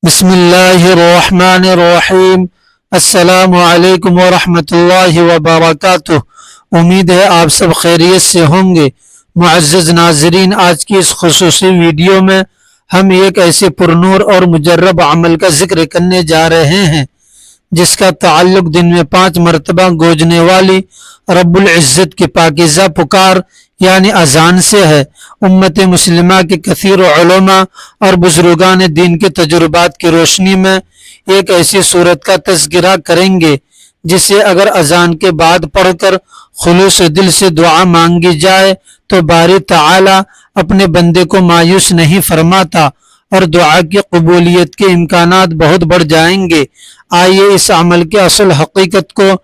بسم اللہ الرحمن الرحیم۔ السلام علیکم ورحمۃ اللہ وبرکاتہ۔ امید ہے آپ سب خیریت سے ہوں گے۔ معزز ناظرین، آج کی اس خصوصی ویڈیو میں ہم ایک ایسے پرنور اور مجرب عمل کا ذکر کرنے جا رہے ہیں جس کا تعلق دن میں 5 مرتبہ گونجنے والی رب العزت کی پاکیزہ پکار یعنی اذان سے ہے۔ امت مسلمہ کے کثیر علماء اور بزرگان دین کے تجربات کی روشنی میں ایک ایسی صورت کا تذکرہ کریں گے جسے اگر اذان کے بعد پڑھ کر خلوص دل سے دعا مانگی جائے تو باری تعالی اپنے بندے کو مایوس نہیں فرماتا اور دعا کی قبولیت کے امکانات بہت بڑھ جائیں گے۔ آئیے اس عمل کے اصل حقیقت کو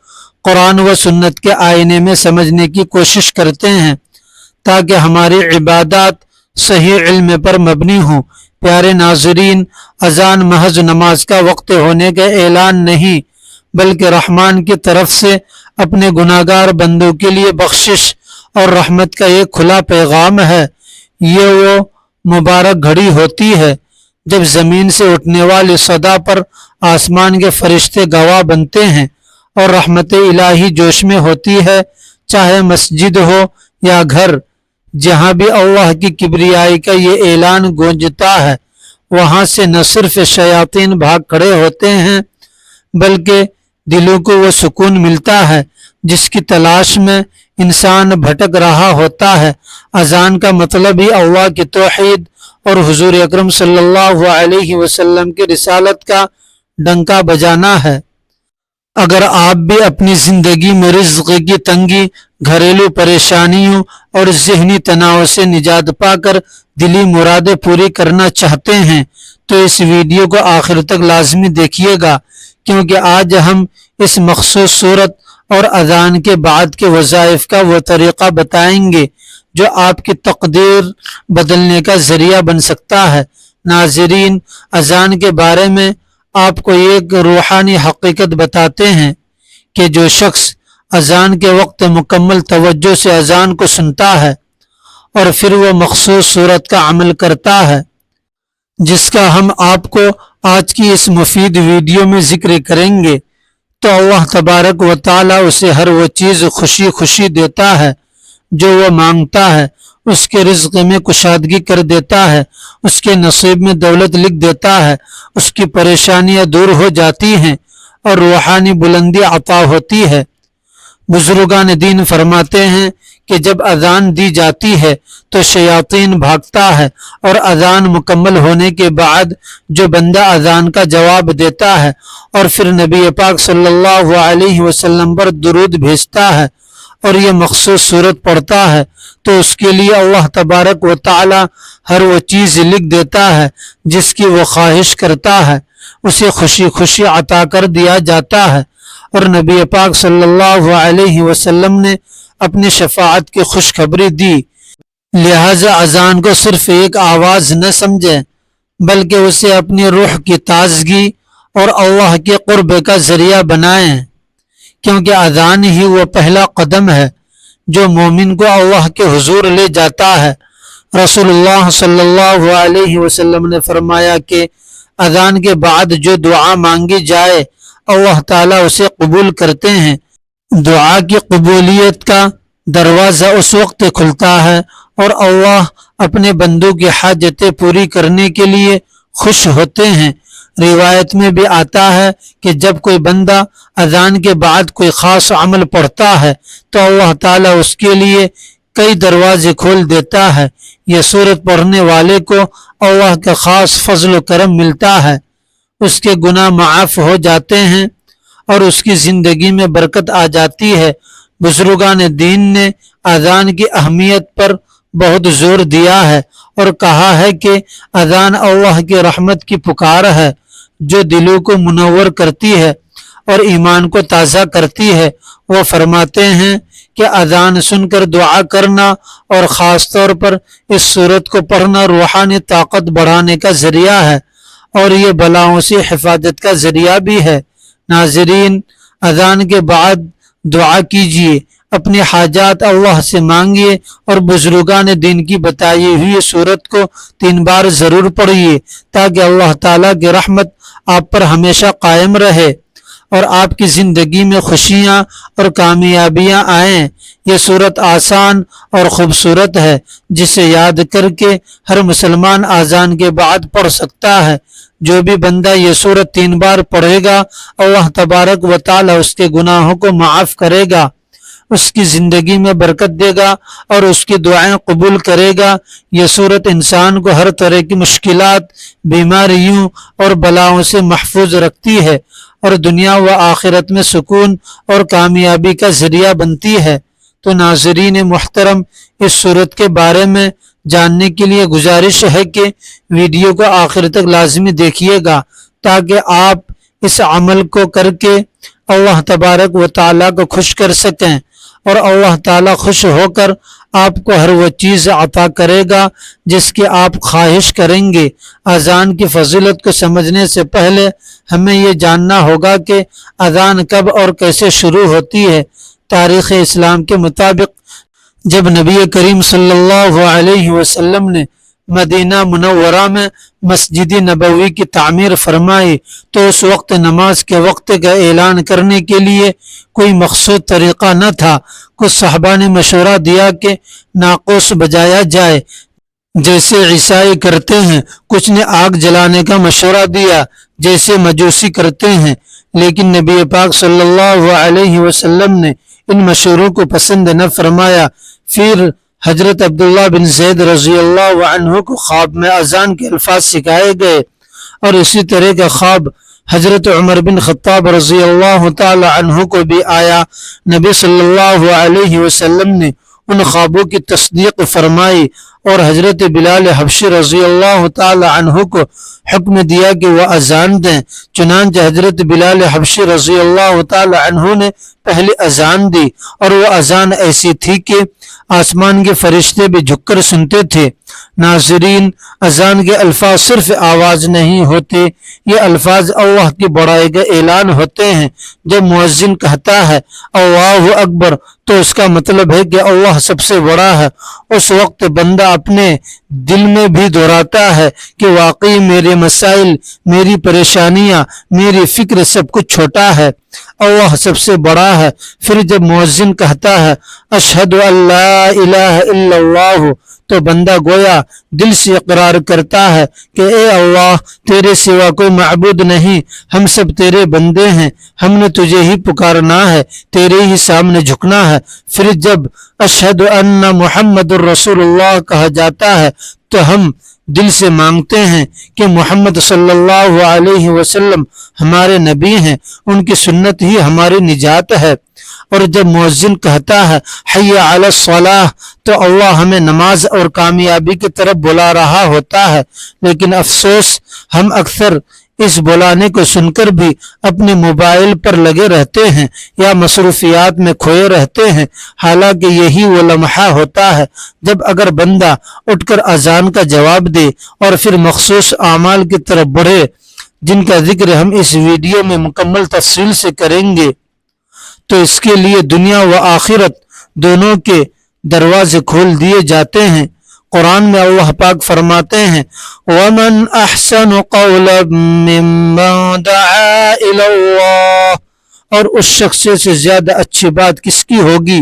قرآن و سنت کے آئینے میں سمجھنے کی کوشش کرتے ہیں تاکہ ہماری عبادات صحیح علم پر مبنی ہوں۔ پیارے ناظرین، اذان محض نماز کا وقت ہونے کا اعلان نہیں بلکہ رحمان کی طرف سے اپنے گناہگار بندوں کے لیے بخشش اور رحمت کا ایک کھلا پیغام ہے۔ یہ وہ مبارک گھڑی ہوتی ہے جب زمین سے اٹھنے والی صدا پر آسمان کے فرشتے گواہ بنتے ہیں اور رحمت الہی جوش میں ہوتی ہے، چاہے مسجد ہو یا گھر۔ جہاں بھی اللہ کی کبریائی کا یہ اعلان گونجتا ہے وہاں سے نہ صرف شیاطین بھاگ کھڑے ہوتے ہیں بلکہ دلوں کو وہ سکون ملتا ہے جس کی تلاش میں انسان بھٹک رہا ہوتا ہے۔ اذان کا مطلب ہی اللہ کی توحید اور حضور اکرم صلی اللہ علیہ وسلم کی رسالت کا ڈنکا بجانا ہے۔ اگر آپ بھی اپنی زندگی میں رزق کی تنگی، گھریلو پریشانیوں اور ذہنی تناؤ سے نجات پا کر دلی مرادیں پوری کرنا چاہتے ہیں تو اس ویڈیو کو آخر تک لازمی دیکھیے گا، کیونکہ آج ہم اس مخصوص صورت اور اذان کے بعد کے وظائف کا وہ طریقہ بتائیں گے جو آپ کی تقدیر بدلنے کا ذریعہ بن سکتا ہے۔ ناظرین، اذان کے بارے میں آپ کو ایک روحانی حقیقت بتاتے ہیں کہ جو شخص اذان کے وقت مکمل توجہ سے اذان کو سنتا ہے اور پھر وہ مخصوص صورت کا عمل کرتا ہے جس کا ہم آپ کو آج کی اس مفید ویڈیو میں ذکر کریں گے، تو اللہ تبارک و تعالی اسے ہر وہ چیز خوشی خوشی دیتا ہے جو وہ مانگتا ہے، اس کے رزق میں کشادگی کر دیتا ہے، اس کے نصیب میں دولت لکھ دیتا ہے، اس کی پریشانیاں دور ہو جاتی ہیں اور روحانی بلندی عطا ہوتی ہے۔ بزرگان دین فرماتے ہیں کہ جب اذان دی جاتی ہے تو شیاطین بھاگتا ہے اور اذان مکمل ہونے کے بعد جو بندہ اذان کا جواب دیتا ہے اور پھر نبی پاک صلی اللہ علیہ وسلم پر درود بھیجتا ہے اور یہ مخصوص صورت پڑھتا ہے تو اس کے لیے اللہ تبارک و تعالی ہر وہ چیز لکھ دیتا ہے جس کی وہ خواہش کرتا ہے، اسے خوشی خوشی عطا کر دیا جاتا ہے۔ اور نبی پاک صلی اللہ علیہ وسلم نے اپنی شفاعت کی خوشخبری دی، لہذا اذان کو صرف ایک آواز نہ سمجھیں بلکہ اسے اپنی روح کی تازگی اور اللہ کے قرب کا ذریعہ بنائیں، کیونکہ اذان ہی وہ پہلا قدم ہے جو مومن کو اللہ کے حضور لے جاتا ہے۔ رسول اللہ صلی اللہ علیہ وسلم نے فرمایا کہ اذان کے بعد جو دعا مانگی جائے اللہ تعالیٰ اسے قبول کرتے ہیں۔ دعا کی قبولیت کا دروازہ اس وقت کھلتا ہے اور اللہ اپنے بندوں کی حاجتیں پوری کرنے کے لیے خوش ہوتے ہیں۔ روایت میں بھی آتا ہے کہ جب کوئی بندہ اذان کے بعد کوئی خاص عمل پڑھتا ہے تو اللہ تعالیٰ اس کے لیے کئی دروازے کھول دیتا ہے۔ یہ صورت پڑھنے والے کو اللہ کا خاص فضل و کرم ملتا ہے، اس کے گناہ معاف ہو جاتے ہیں اور اس کی زندگی میں برکت آ جاتی ہے۔ بزرگان دین نے اذان کی اہمیت پر بہت زور دیا ہے اور کہا ہے کہ اذان اللہ کی رحمت کی پکار ہے جو دلوں کو منور کرتی ہے اور ایمان کو تازہ کرتی ہے۔ وہ فرماتے ہیں کہ اذان سن کر دعا کرنا اور خاص طور پر اس صورت کو پڑھنا روحانی طاقت بڑھانے کا ذریعہ ہے اور یہ بلاؤں سے حفاظت کا ذریعہ بھی ہے۔ ناظرین، اذان کے بعد دعا کیجیے، اپنی حاجات اللہ سے مانگیے اور بزرگان دین کی بتائی ہوئی صورت کو 3 بار ضرور پڑھیے تاکہ اللہ تعالیٰ کی رحمت آپ پر ہمیشہ قائم رہے اور آپ کی زندگی میں خوشیاں اور کامیابیاں آئیں۔ یہ صورت آسان اور خوبصورت ہے جسے یاد کر کے ہر مسلمان اذان کے بعد پڑھ سکتا ہے۔ جو بھی بندہ یہ صورت 3 بار پڑھے گا اللہ تبارک و تعالی اس کے گناہوں کو معاف کرے گا، اس کی زندگی میں برکت دے گا اور اس کی دعائیں قبول کرے گا۔ یہ صورت انسان کو ہر طرح کی مشکلات، بیماریوں اور بلاؤں سے محفوظ رکھتی ہے اور دنیا و آخرت میں سکون اور کامیابی کا ذریعہ بنتی ہے۔ تو ناظرین محترم، اس صورت کے بارے میں جاننے کے لیے گزارش ہے کہ ویڈیو کو آخر تک لازمی دیکھیے گا تاکہ آپ اس عمل کو کر کے اللہ تبارک و تعالیٰ کو خوش کر سکیں اور اللہ تعالیٰ خوش ہو کر آپ کو ہر وہ چیز عطا کرے گا جس کی آپ خواہش کریں گے۔ اذان کی فضیلت کو سمجھنے سے پہلے ہمیں یہ جاننا ہوگا کہ اذان کب اور کیسے شروع ہوتی ہے۔ تاریخ اسلام کے مطابق جب نبی کریم صلی اللہ علیہ وسلم نے مدینہ منورہ میں مسجد نبوی کی تعمیر فرمائی تو اس وقت نماز کے وقت کا اعلان کرنے کے لیے کوئی مخصوص طریقہ نہ تھا۔ کچھ صحابہ نے مشورہ دیا کہ ناقوس بجایا جائے جیسے عیسائی کرتے ہیں، کچھ نے آگ جلانے کا مشورہ دیا جیسے مجوسی کرتے ہیں، لیکن نبی پاک صلی اللہ علیہ وسلم نے ان مشوروں کو پسند نہ فرمایا۔ پھر حضرت عبداللہ بن زید رضی اللہ عنہ کو خواب میں اذان کے الفاظ سکھائے گئے اور اسی طرح کا خواب حضرت عمر بن خطاب رضی اللہ تعالی عنہ کو بھی آیا۔ نبی صلی اللہ علیہ وسلم نے ان خوابوں کی تصدیق فرمائی اور حضرت بلال حبشی رضی اللہ تعالی عنہ کو حکم دیا کہ وہ اذان دیں۔ چنانچہ حضرت بلال حبشی رضی اللہ تعالی عنہ نے پہلی اذان دی اور وہ اذان ایسی تھی کہ آسمان کے فرشتے بھی جھک کر سنتے تھے۔ ناظرین، اذان کے الفاظ صرف آواز نہیں ہوتے، یہ الفاظ اللہ کی بڑائی کا اعلان ہوتے ہیں۔ جب مؤذن کہتا ہے اللہ اکبر تو اس کا مطلب ہے کہ اللہ سب سے بڑا ہے۔ اس وقت بندہ اپنے دل میں بھی دہراتا ہے کہ واقعی میرے مسائل، میری پریشانیاں، میری فکر سب کچھ چھوٹا ہے، اللہ سب سے بڑا ہے۔ پھر جب مؤذن کہتا ہے اشہد ان لا الہ الا اللہ تو بندہ گویا دل سے اقرار کرتا ہے کہ اے اللہ، تیرے سوا کوئی معبود نہیں، ہم سب تیرے بندے ہیں، ہم نے تجھے ہی پکارنا ہے، تیرے ہی سامنے جھکنا ہے۔ پھر جب اشہد ان محمد الرسول اللہ کہا جاتا ہے تو ہم دل سے مانگتے ہیں کہ محمد صلی اللہ علیہ وسلم ہمارے نبی ہیں، ان کی سنت ہی ہماری نجات ہے۔ اور جب مؤذن کہتا ہے حی علی الصلاۃ تو اللہ ہمیں نماز اور کامیابی کی طرف بلا رہا ہوتا ہے، لیکن افسوس ہم اکثر اس بلانے کو سن کر بھی اپنے موبائل پر لگے رہتے ہیں یا مصروفیات میں کھوئے رہتے ہیں، حالانکہ یہی وہ لمحہ ہوتا ہے جب اگر بندہ اٹھ کر اذان کا جواب دے اور پھر مخصوص اعمال کی طرف بڑھے جن کا ذکر ہم اس ویڈیو میں مکمل تفصیل سے کریں گے، تو اس کے لیے دنیا و آخرت دونوں کے دروازے کھول دیے جاتے ہیں۔ قرآن میں اللہ پاک فرماتے ہیں وَمَنْ أَحْسَنُ قَوْلًا مِّمَّنْ دَعَا إِلَى اللَّهِ، اور اس شخص سے زیادہ اچھی بات کس کی ہوگی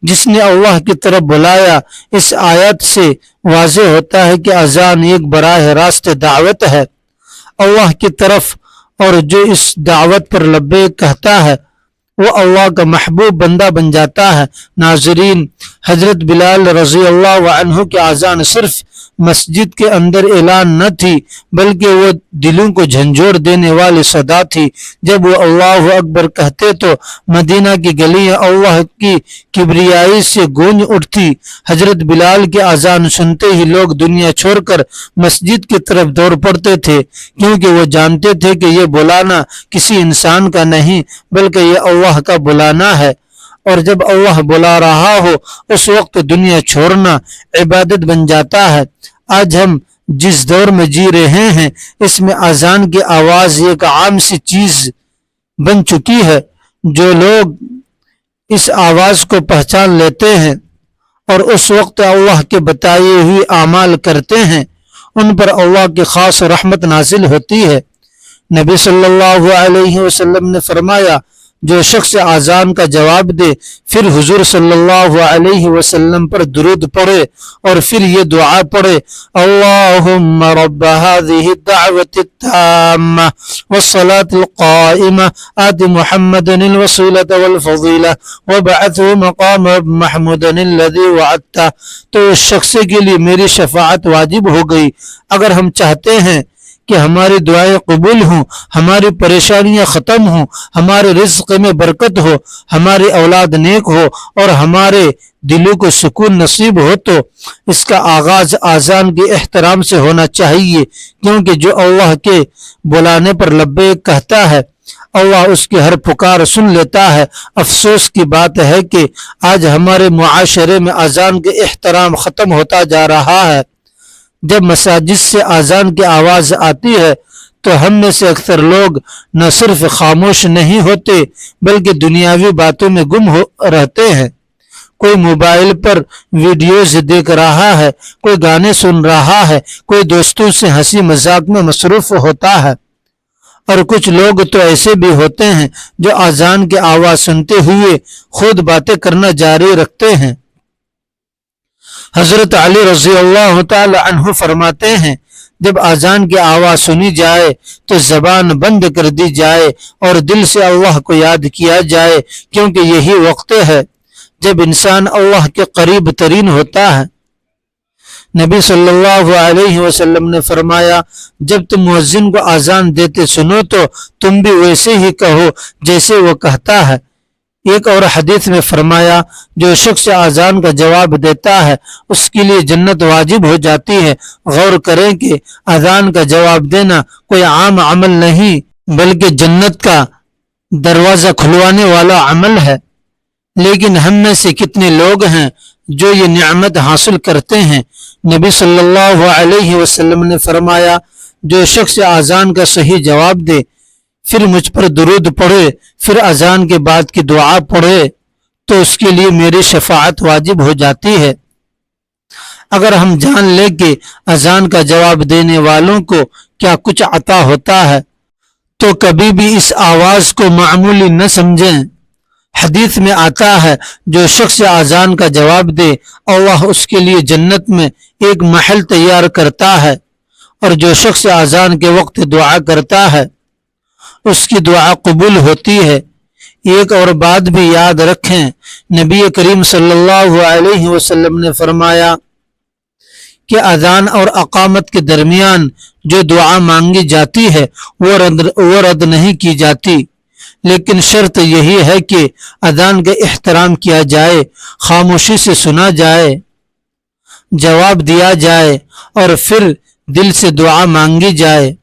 جس نے اللہ کی طرف بلایا۔ اس آیت سے واضح ہوتا ہے کہ اذان ایک براہ راست دعوت ہے اللہ کی طرف، اور جو اس دعوت پر لبیک کہتا ہے وہ اللہ کا محبوب بندہ بن جاتا ہے۔ ناظرین، حضرت بلال رضی اللہ عنہ کی اذان صرف مسجد کے اندر اعلان نہ تھی بلکہ وہ دلوں کو جھنجھوڑ دینے والی صدا تھی۔ جب وہ اللہ اکبر کہتے تو مدینہ کی گلیاں اللہ کی کبریائی سے گونج اٹھتی۔ حضرت بلال کی اذان سنتے ہی لوگ دنیا چھوڑ کر مسجد کی طرف دوڑ پڑتے تھے، کیونکہ وہ جانتے تھے کہ یہ بلانا کسی انسان کا نہیں بلکہ یہ اللہ کا بلانا ہے، اور جب اللہ بلا رہا ہو اس وقت دنیا چھوڑنا عبادت بن جاتا ہے۔ آج ہم جس دور میں جی رہے ہیں اس میں اذان کی آواز ایک عام سی چیز بن چکی ہے۔ جو لوگ اس آواز کو پہچان لیتے ہیں اور اس وقت اللہ کے بتائے ہوئے اعمال کرتے ہیں ان پر اللہ کی خاص رحمت نازل ہوتی ہے۔ نبی صلی اللہ علیہ وسلم نے فرمایا جو شخص اذان کا جواب دے پھر حضور صلی اللہ علیہ وسلم پر درود پڑھے اور پھر یہ دعا پڑھے اللہم رب هذه الدعوة التامة والصلاة القائمة آت محمد الوسيلة والفضيلة وابعثه مقام محمود الذي وعدته، تو اس شخص کے لیے میری شفاعت واجب ہو گئی۔ اگر ہم چاہتے ہیں کہ ہماری دعائیں قبول ہوں، ہماری پریشانیاں ختم ہوں، ہمارے رزق میں برکت ہو، ہماری اولاد نیک ہو اور ہمارے دلوں کو سکون نصیب ہو، تو اس کا آغاز اذان کے احترام سے ہونا چاہیے، کیونکہ جو اللہ کے بلانے پر لبیک کہتا ہے اللہ اس کی ہر پکار سن لیتا ہے۔ افسوس کی بات ہے کہ آج ہمارے معاشرے میں اذان کے احترام ختم ہوتا جا رہا ہے۔ جب مساجد سے اذان کی آواز آتی ہے تو ہم میں سے اکثر لوگ نہ صرف خاموش نہیں ہوتے بلکہ دنیاوی باتوں میں گم رہتے ہیں۔ کوئی موبائل پر ویڈیوز دیکھ رہا ہے، کوئی گانے سن رہا ہے، کوئی دوستوں سے ہنسی مذاق میں مصروف ہوتا ہے، اور کچھ لوگ تو ایسے بھی ہوتے ہیں جو اذان کی آواز سنتے ہوئے خود باتیں کرنا جاری رکھتے ہیں۔ حضرت علی رضی اللہ تعالی عنہ فرماتے ہیں جب اذان کی آواز سنی جائے تو زبان بند کر دی جائے اور دل سے اللہ کو یاد کیا جائے، کیونکہ یہی وقت ہے جب انسان اللہ کے قریب ترین ہوتا ہے۔ نبی صلی اللہ علیہ وسلم نے فرمایا جب تم مؤذن کو اذان دیتے سنو تو تم بھی ویسے ہی کہو جیسے وہ کہتا ہے۔ ایک اور حدیث میں فرمایا جو شخص اذان کا جواب دیتا ہے اس کے لیے جنت واجب ہو جاتی ہے۔ غور کریں کہ اذان کا جواب دینا کوئی عام عمل نہیں بلکہ جنت کا دروازہ کھلوانے والا عمل ہے، لیکن ہم میں سے کتنے لوگ ہیں جو یہ نعمت حاصل کرتے ہیں۔ نبی صلی اللہ علیہ وسلم نے فرمایا جو شخص اذان کا صحیح جواب دے پھر مجھ پر درود پڑھے پھر اذان کے بعد کی دعا پڑھے تو اس کے لیے میری شفاعت واجب ہو جاتی ہے۔ اگر ہم جان لیں کہ اذان کا جواب دینے والوں کو کیا کچھ عطا ہوتا ہے تو کبھی بھی اس آواز کو معمولی نہ سمجھیں۔ حدیث میں آتا ہے جو شخص اذان کا جواب دے اللہ اس کے لیے جنت میں ایک محل تیار کرتا ہے، اور جو شخص اذان کے وقت دعا کرتا ہے اس کی دعا قبول ہوتی ہے۔ ایک اور بات بھی یاد رکھیں، نبی کریم صلی اللہ علیہ وسلم نے فرمایا کہ اذان اور اقامت کے درمیان جو دعا مانگی جاتی ہے وہ رد نہیں کی جاتی، لیکن شرط یہی ہے کہ اذان کا احترام کیا جائے، خاموشی سے سنا جائے، جواب دیا جائے اور پھر دل سے دعا مانگی جائے۔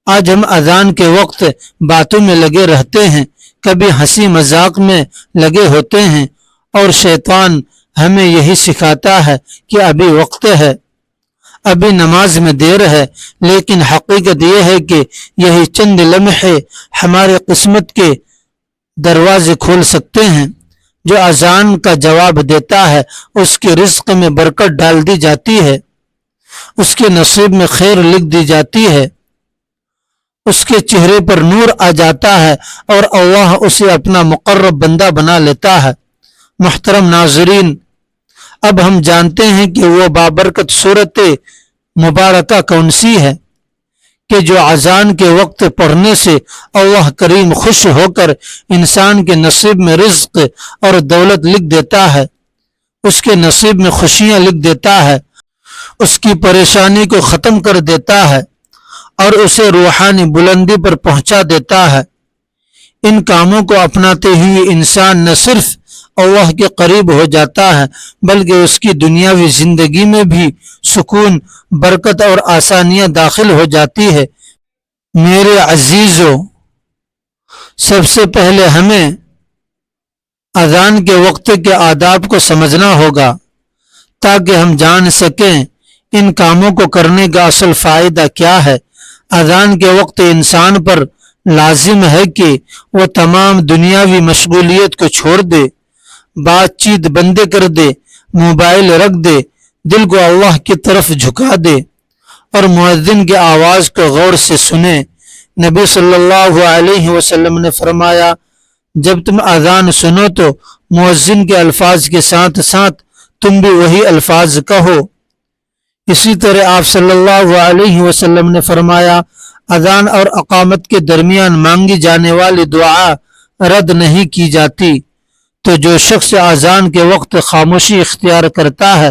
آج ہم اذان کے وقت باتوں میں لگے رہتے ہیں، کبھی ہنسی مذاق میں لگے ہوتے ہیں، اور شیطان ہمیں یہی سکھاتا ہے کہ ابھی وقت ہے، ابھی نماز میں دیر ہے، لیکن حقیقت یہ ہے کہ یہی چند لمحے ہمارے قسمت کے دروازے کھول سکتے ہیں۔ جو اذان کا جواب دیتا ہے اس کے رزق میں برکت ڈال دی جاتی ہے، اس کے نصیب میں خیر لکھ دی جاتی ہے، اس کے چہرے پر نور آ جاتا ہے اور اللہ اسے اپنا مقرب بندہ بنا لیتا ہے۔ محترم ناظرین، اب ہم جانتے ہیں کہ وہ بابرکت صورت مبارکہ کون سی ہے کہ جو اذان کے وقت پڑھنے سے اللہ کریم خوش ہو کر انسان کے نصیب میں رزق اور دولت لکھ دیتا ہے، اس کے نصیب میں خوشیاں لکھ دیتا ہے، اس کی پریشانی کو ختم کر دیتا ہے اور اسے روحانی بلندی پر پہنچا دیتا ہے۔ ان کاموں کو اپناتے ہوئے انسان نہ صرف اللہ کے قریب ہو جاتا ہے بلکہ اس کی دنیاوی زندگی میں بھی سکون، برکت اور آسانیاں داخل ہو جاتی ہے۔ میرے عزیزو، سب سے پہلے ہمیں اذان کے وقت کے آداب کو سمجھنا ہوگا تاکہ ہم جان سکیں ان کاموں کو کرنے کا اصل فائدہ کیا ہے۔ اذان کے وقت انسان پر لازم ہے کہ وہ تمام دنیاوی مشغولیت کو چھوڑ دے بات چیت بندے کر دے، موبائل رکھ دے، دل کو اللہ کی طرف جھکا دے اور مؤذن کی آواز کو غور سے سنے۔ نبی صلی اللہ علیہ وسلم نے فرمایا جب تم اذان سنو تو مؤذن کے الفاظ کے ساتھ ساتھ تم بھی وہی الفاظ کہو۔ اسی طرح آپ صلی اللہ علیہ وسلم نے فرمایا اذان اور اقامت کے درمیان مانگی جانے والی دعا رد نہیں کی جاتی، تو جو شخص اذان کے وقت خاموشی اختیار کرتا ہے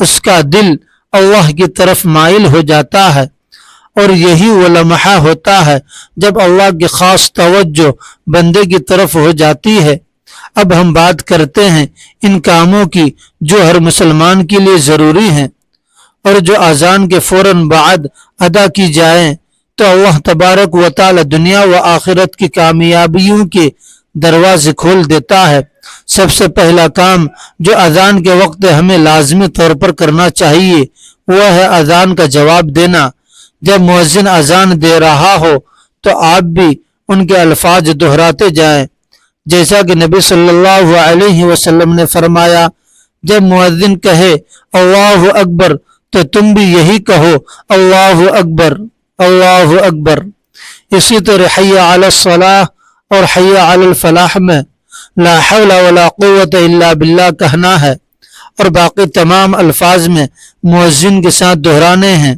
اس کا دل اللہ کی طرف مائل ہو جاتا ہے، اور یہی وہ لمحہ ہوتا ہے جب اللہ کی خاص توجہ بندے کی طرف ہو جاتی ہے۔ اب ہم بات کرتے ہیں ان کاموں کی جو ہر مسلمان کے لیے ضروری ہیں اور جو اذان کے فوراً بعد ادا کی جائیں تو اللہ تبارک و تعالی دنیا و آخرت کی کامیابیوں کے دروازے کھول دیتا ہے۔ سب سے پہلا کام جو اذان کے وقت ہمیں لازمی طور پر کرنا چاہیے وہ ہے اذان کا جواب دینا۔ جب مؤذن اذان دے رہا ہو تو آپ بھی ان کے الفاظ دہراتے جائیں، جیسا کہ نبی صلی اللہ علیہ وسلم نے فرمایا جب مؤذن کہے اللہ اکبر تو تم بھی یہی کہو اللہ اکبر اللہ اکبر۔ اسی طرح حی علی الصلاح اور حی علی الفلاح میں لا حول ولا قوت الا باللہ کہنا ہے اور باقی تمام الفاظ میں مؤذن کے ساتھ دہرانے ہیں۔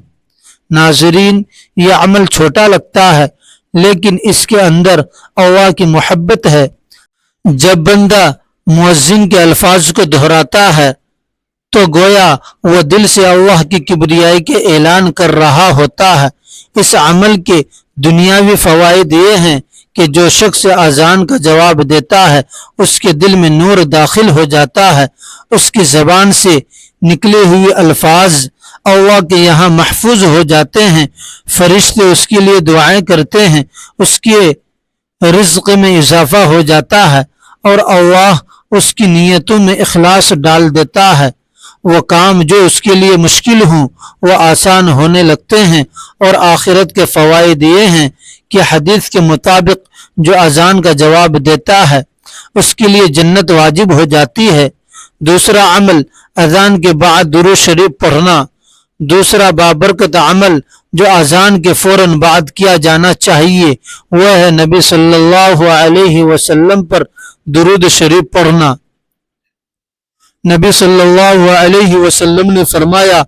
ناظرین، یہ عمل چھوٹا لگتا ہے لیکن اس کے اندر اللہ کی محبت ہے۔ جب بندہ مؤذن کے الفاظ کو دہراتا ہے تو گویا وہ دل سے اللہ کی کبریائی کے اعلان کر رہا ہوتا ہے۔ اس عمل کے دنیاوی فوائد یہ ہیں کہ جو شخص اذان کا جواب دیتا ہے اس کے دل میں نور داخل ہو جاتا ہے، اس کی زبان سے نکلے ہوئے الفاظ اللہ کے یہاں محفوظ ہو جاتے ہیں، فرشتے اس کے لیے دعائیں کرتے ہیں، اس کے رزق میں اضافہ ہو جاتا ہے اور اللہ اس کی نیتوں میں اخلاص ڈال دیتا ہے۔ وہ کام جو اس کے لیے مشکل ہوں وہ آسان ہونے لگتے ہیں، اور آخرت کے فوائد یہ ہیں کہ حدیث کے مطابق جو اذان کا جواب دیتا ہے اس کے لیے جنت واجب ہو جاتی ہے۔ دوسرا عمل اذان کے بعد درود شریف پڑھنا۔ دوسرا بابرکت عمل جو اذان کے فوراً بعد کیا جانا چاہیے وہ ہے نبی صلی اللہ علیہ وسلم پر درود شریف پڑھنا۔ نبی صلی اللہ علیہ وسلم نے فرمایا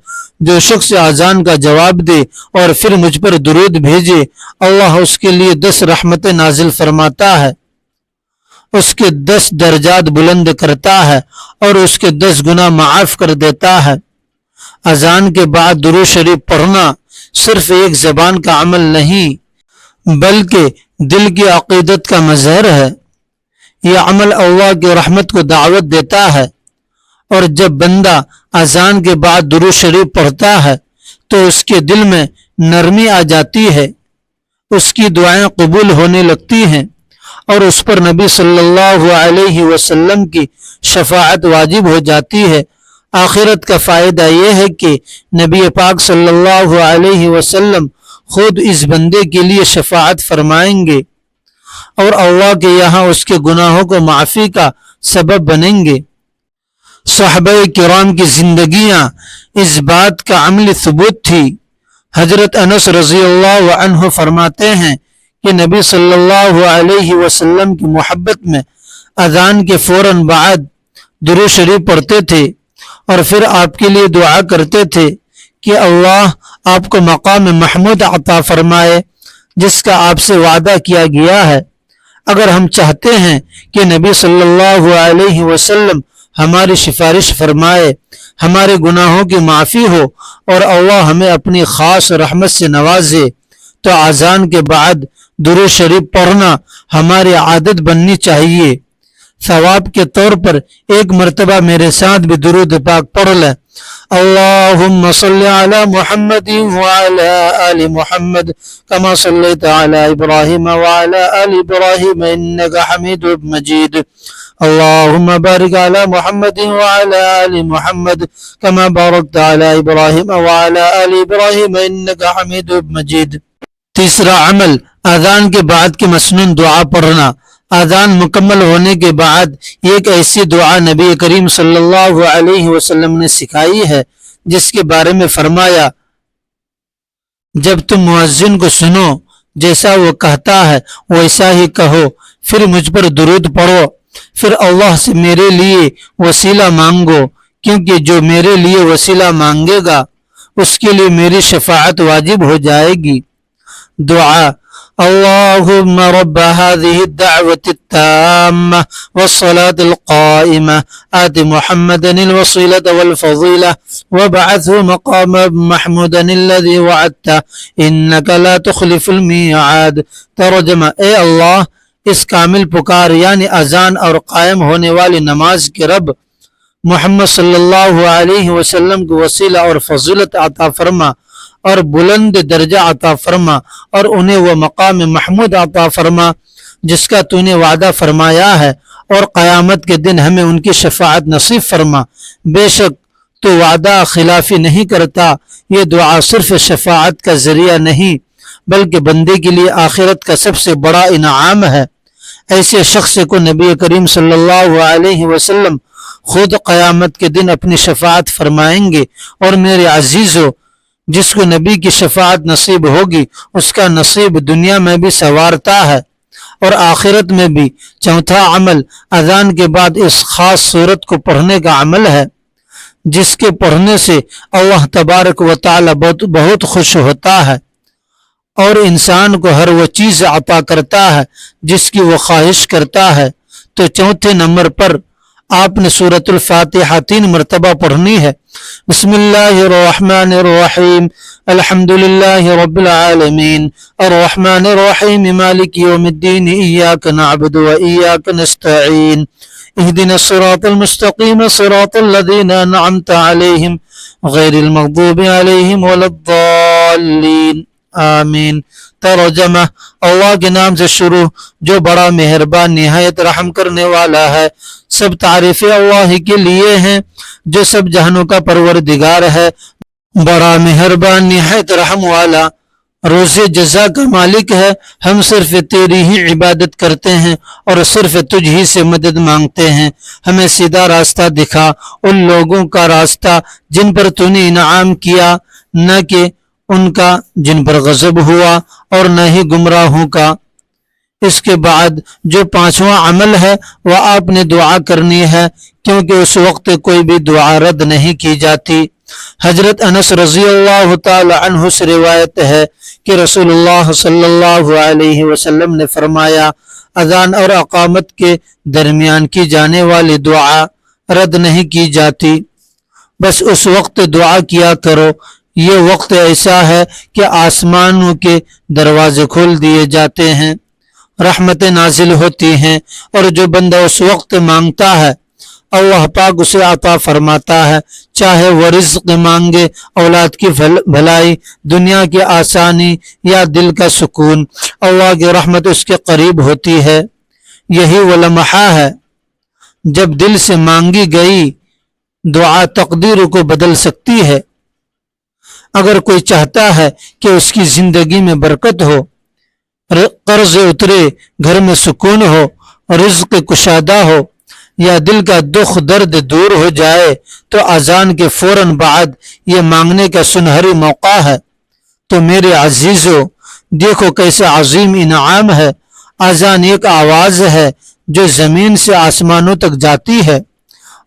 جو شخص اذان کا جواب دے اور پھر مجھ پر درود بھیجے اللہ اس کے لیے 10 رحمتیں نازل فرماتا ہے، اس کے 10 درجات بلند کرتا ہے اور اس کے 10 گناہ معاف کر دیتا ہے۔ اذان کے بعد درود شریف پڑھنا صرف ایک زبان کا عمل نہیں بلکہ دل کی عقیدت کا مظہر ہے۔ یہ عمل اللہ کی رحمت کو دعوت دیتا ہے، اور جب بندہ اذان کے بعد درود شریف پڑھتا ہے تو اس کے دل میں نرمی آ جاتی ہے، اس کی دعائیں قبول ہونے لگتی ہیں اور اس پر نبی صلی اللہ علیہ وسلم کی شفاعت واجب ہو جاتی ہے۔ آخرت کا فائدہ یہ ہے کہ نبی پاک صلی اللہ علیہ وسلم خود اس بندے کے لیے شفاعت فرمائیں گے اور اللہ کے یہاں اس کے گناہوں کو معافی کا سبب بنیں گے۔ صحابہ کرام کی زندگیاں اس بات کا عملی ثبوت تھی۔ حضرت انس رضی اللہ عنہ فرماتے ہیں کہ نبی صلی اللہ علیہ وسلم کی محبت میں اذان کے فوراً بعد درود شریف پڑھتے تھے اور پھر آپ کے لیے دعا کرتے تھے کہ اللہ آپ کو مقام محمود عطا فرمائے جس کا آپ سے وعدہ کیا گیا ہے۔ اگر ہم چاہتے ہیں کہ نبی صلی اللہ علیہ وسلم ہماری سفارش فرمائے، ہمارے گناہوں کی معافی ہو اور اللہ ہمیں اپنی خاص رحمت سے نوازے تو اذان کے بعد درود شریف پڑھنا ہماری عادت بننی چاہیے۔ ثواب کے طور پر ایک مرتبہ میرے ساتھ بھی درود پاک پڑھ لیں۔ اللہم صلی علی محمد وعلی آل محمد کما صلیت علی ابراہیم وعلی آل ابراہیم انکا حمید مجید۔ اللہم بارک علی محمد وعلی آل محمد کما بارکت علی ابراہیم وعلی آل ابراہیم انکا حمید مجید۔ تیسرا عمل اذان کے بعد کی مسنون دعا پڑھنا۔ اذان مکمل ہونے کے بعد ایک ایسی دعا نبی کریم صلی اللہ علیہ وسلم نے سکھائی ہے جس کے بارے میں فرمایا، جب تم مؤذن کو سنو جیسا وہ کہتا ہے ویسا ہی کہو، پھر مجھ پر درود پڑھو، پھر اللہ سے میرے لیے وسیلہ مانگو، کیونکہ جو میرے لیے وسیلہ مانگے گا اس کے لیے میری شفاعت واجب ہو جائے گی۔ دعا: اللهم رب هذه الدعوة التامة والصلاة القائمة آت محمدا الوسيلة والفضيلة وابعثه مقاما محمودا الذي وعدته إنك لا تخلف الميعاد۔ ترجمہ: اے اللہ، اس کامل پکار یعنی اذان اور قائم ہونے والی نماز کے رب محمد صلی اللہ علیہ وسلم کو وسیلہ اور فضیلت عطا فرما اور بلند درجہ عطا فرما، اور انہیں وہ مقام محمود عطا فرما جس کا تو نے وعدہ فرمایا ہے، اور قیامت کے دن ہمیں ان کی شفاعت نصیب فرما۔ بے شک تو وعدہ خلافی نہیں کرتا۔ یہ دعا صرف شفاعت کا ذریعہ نہیں بلکہ بندے کے لیے آخرت کا سب سے بڑا انعام ہے۔ ایسے شخص کو نبی کریم صلی اللہ علیہ وسلم خود قیامت کے دن اپنی شفاعت فرمائیں گے، اور میرے عزیزو، جس کو نبی کی شفاعت نصیب ہوگی اس کا نصیب دنیا میں بھی سنوارتا ہے اور آخرت میں بھی۔ چوتھا عمل اذان کے بعد اس خاص سورت کو پڑھنے کا عمل ہے جس کے پڑھنے سے اللہ تبارک و تعالی بہت خوش ہوتا ہے اور انسان کو ہر وہ چیز عطا کرتا ہے جس کی وہ خواہش کرتا ہے۔ تو چوتھے نمبر پر آپ نے سورۃ الفاتحہ 3 مرتبہ پڑھنی ہے۔ بسم اللہ الرحمن الرحیم، الحمد للہ رب العالمین، الرحمن الرحیم، مالک یوم الدین، ایاک نعبد و ایاک نستعین، اہدنا الصراط المستقیم، صراط الذین انعمت علیہم غیر المغضوب علیہم ولا الضالین، آمین۔ ترجمہ: اللہ کے نام سے شروع جو بڑا مہربان نہایت رحم کرنے والا ہے۔ سب تعریفیں اللہ ہی کے لیے ہیں جو سب جہانوں کا پروردگار ہے، بڑا مہربان نہایت رحم والا، روز جزا کا مالک ہے۔ ہم صرف تیری ہی عبادت کرتے ہیں اور صرف تجھ ہی سے مدد مانگتے ہیں۔ ہمیں سیدھا راستہ دکھا، ان لوگوں کا راستہ جن پر تو نے انعام کیا، نہ کہ ان کا جن پر غضب ہوا، اور نہ ہی گمراہوں کا۔ اس کے بعد جو 5واں عمل ہے وہ آپ نے دعا کرنی ہے، کیونکہ اس وقت کوئی بھی دعا رد نہیں کی جاتی۔ حضرت انس رضی اللہ تعالی عنہ سے روایت ہے کہ رسول اللہ صلی اللہ علیہ وسلم نے فرمایا، اذان اور اقامت کے درمیان کی جانے والی دعا رد نہیں کی جاتی، بس اس وقت دعا کیا کرو۔ یہ وقت ایسا ہے کہ آسمانوں کے دروازے کھول دیے جاتے ہیں، رحمتیں نازل ہوتی ہیں، اور جو بندہ اس وقت مانگتا ہے اللہ پاک اسے عطا فرماتا ہے، چاہے وہ رزق مانگے، اولاد کی بھلائی، دنیا کی آسانی یا دل کا سکون، اللہ کی رحمت اس کے قریب ہوتی ہے۔ یہی وہ لمحہ ہے جب دل سے مانگی گئی دعا تقدیر کو بدل سکتی ہے۔ اگر کوئی چاہتا ہے کہ اس کی زندگی میں برکت ہو، قرض اترے، گھر میں سکون ہو، رزق کشادہ ہو، یا دل کا دکھ درد دور ہو جائے، تو اذان کے فوراً بعد یہ مانگنے کا سنہری موقع ہے۔ تو میرے عزیزو، دیکھو کیسا عظیم انعام ہے۔ اذان ایک آواز ہے جو زمین سے آسمانوں تک جاتی ہے،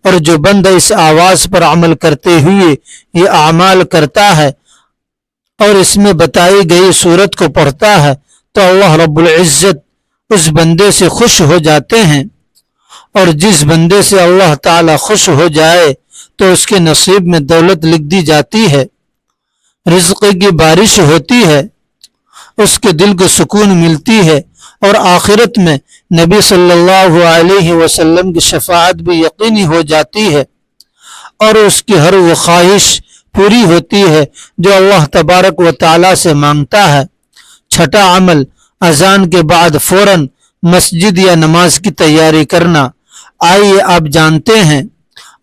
اور جو بندہ اس آواز پر عمل کرتے ہوئے یہ اعمال کرتا ہے اور اس میں بتائی گئی صورت کو پڑھتا ہے تو اللہ رب العزت اس بندے سے خوش ہو جاتے ہیں، اور جس بندے سے اللہ تعالی خوش ہو جائے تو اس کے نصیب میں دولت لکھ دی جاتی ہے، رزق کی بارش ہوتی ہے، اس کے دل کو سکون ملتی ہے، اور آخرت میں نبی صلی اللہ علیہ وسلم کی شفاعت بھی یقینی ہو جاتی ہے، اور اس کی ہر وہ خواہش پوری ہوتی ہے جو اللہ تبارک و تعالی سے مانگتا ہے۔ چھٹا عمل اذان کے بعد فوراً مسجد یا نماز کی تیاری کرنا۔ آئیے آپ جانتے ہیں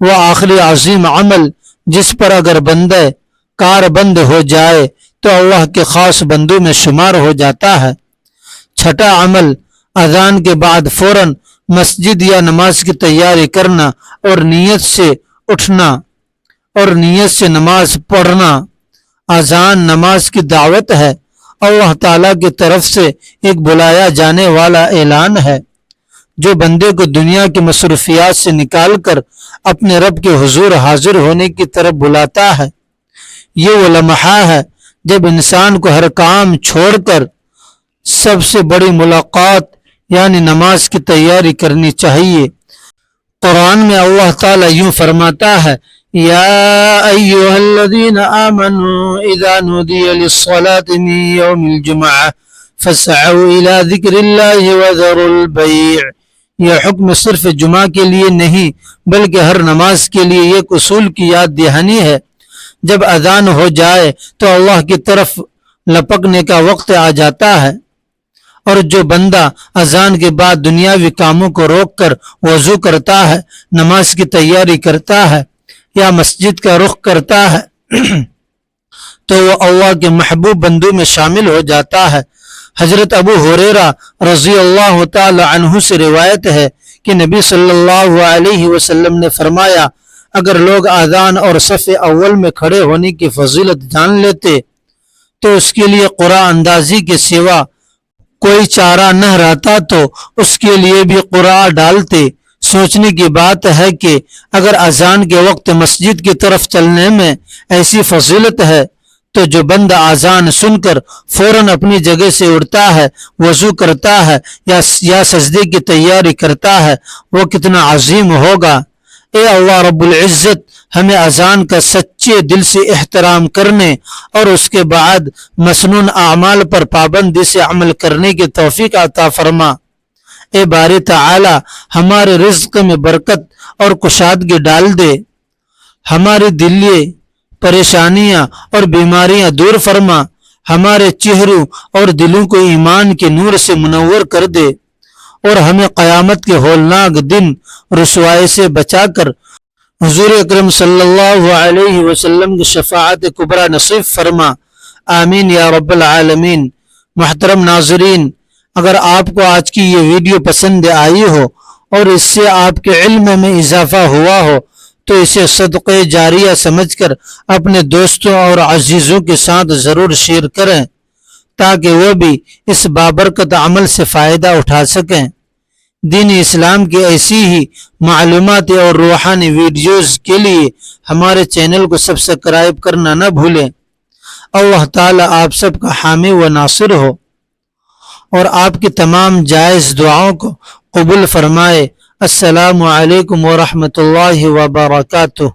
وہ آخری عظیم عمل جس پر اگر بندہ کار بند ہو جائے تو اللہ کے خاص بندوں میں شمار ہو جاتا ہے۔ چھٹا عمل اذان کے بعد فوراً مسجد یا نماز کی تیاری کرنا اور نیت سے اٹھنا اور نیت سے نماز پڑھنا۔ اذان نماز کی دعوت ہے، اللہ تعالیٰ کی طرف سے ایک بلایا جانے والا اعلان ہے جو بندے کو دنیا کی مصروفیات سے نکال کر اپنے رب کے حضور حاضر ہونے کی طرف بلاتا ہے۔ یہ وہ لمحہ ہے جب انسان کو ہر کام چھوڑ کر سب سے بڑی ملاقات یعنی نماز کی تیاری کرنی چاہیے۔ قرآن میں اللہ تعالیٰ یوں فرماتا ہے، یا ایہا الذین آمنوا اذا نودی للصلاة من یوم الجمعہ فاسعوا الی ذکر اللہ وذروا البیع۔ یہ حکم صرف جمعہ کے لیے نہیں بلکہ ہر نماز کے لیے ایک اصول کی یاد دہانی ہے۔ جب اذان ہو جائے تو اللہ کی طرف لپکنے کا وقت آ جاتا ہے، اور جو بندہ اذان کے بعد دنیاوی کاموں کو روک کر وضو کرتا ہے، نماز کی تیاری کرتا ہے یا مسجد کا رخ کرتا ہے تو وہ اللہ کے محبوب بندوں میں شامل ہو جاتا ہے۔ حضرت ابو ہریرہ رضی اللہ تعالی عنہ سے روایت ہے کہ نبی صلی اللہ علیہ وسلم نے فرمایا، اگر لوگ اذان اور صف اول میں کھڑے ہونے کی فضیلت جان لیتے تو اس کے لیے قرعہ اندازی کے سوا کوئی چارہ نہ رہتا تو اس کے لیے بھی قرعہ ڈالتے۔ سوچنے کی بات ہے کہ اگر اذان کے وقت مسجد کی طرف چلنے میں ایسی فضیلت ہے تو جو بندہ اذان سن کر فوراً اپنی جگہ سے اٹھتا ہے، وضو کرتا ہے یا سجدے کی تیاری کرتا ہے، وہ کتنا عظیم ہوگا۔ اے اللہ رب العزت، ہمیں اذان کا سچے دل سے احترام کرنے اور اس کے بعد مسنون اعمال پر پابندی سے عمل کرنے کی توفیق عطا فرما۔ اے باری تعالی، ہمارے رزق میں برکت اور کشادگی ڈال دے، ہماری دلی پریشانیاں اور بیماریاں دور فرما، ہمارے چہروں اور دلوں کو ایمان کے نور سے منور کر دے، اور ہمیں قیامت کے ہولناک دن رسوائی سے بچا کر حضور اکرم صلی اللہ علیہ وسلم کی شفاعت کبریٰ نصیب فرما، آمین یا رب العالمین۔ محترم ناظرین، اگر آپ کو آج کی یہ ویڈیو پسند آئی ہو اور اس سے آپ کے علم میں اضافہ ہوا ہو تو اسے صدقہ جاریہ سمجھ کر اپنے دوستوں اور عزیزوں کے ساتھ ضرور شیئر کریں تاکہ وہ بھی اس بابرکت عمل سے فائدہ اٹھا سکیں۔ دین اسلام کی ایسی ہی معلوماتی اور روحانی ویڈیوز کے لیے ہمارے چینل کو سبسکرائب کرنا نہ بھولیں۔ اللہ تعالیٰ آپ سب کا حامی و ناصر ہو اور آپ کی تمام جائز دعاؤں کو قبول فرمائے۔ السلام علیکم ورحمۃ اللہ وبرکاتہ۔